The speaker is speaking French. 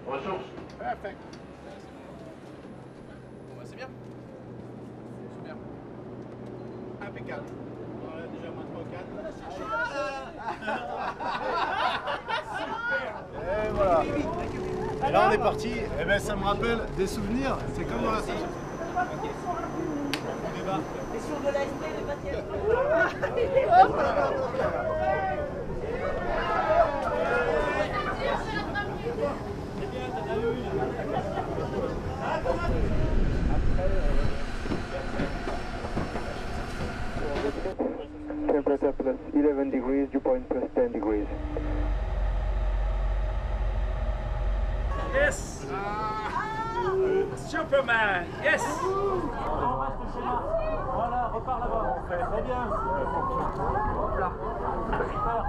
Ressources. Perfect. Bon bah c'est bien. C'est bien. Impeccable. On a déjà moins 3-4. Et voilà. Et là on est parti. Et ben ça me rappelle des souvenirs. C'est comme dans la salle. On débarque. Et sur de l'ASP, le maintien. Temperature plus 11 degrees, dew point plus 10 degrees. Yes! Superman! Yes! Voilà, repars là-bas. Très bien. Hop là. Super.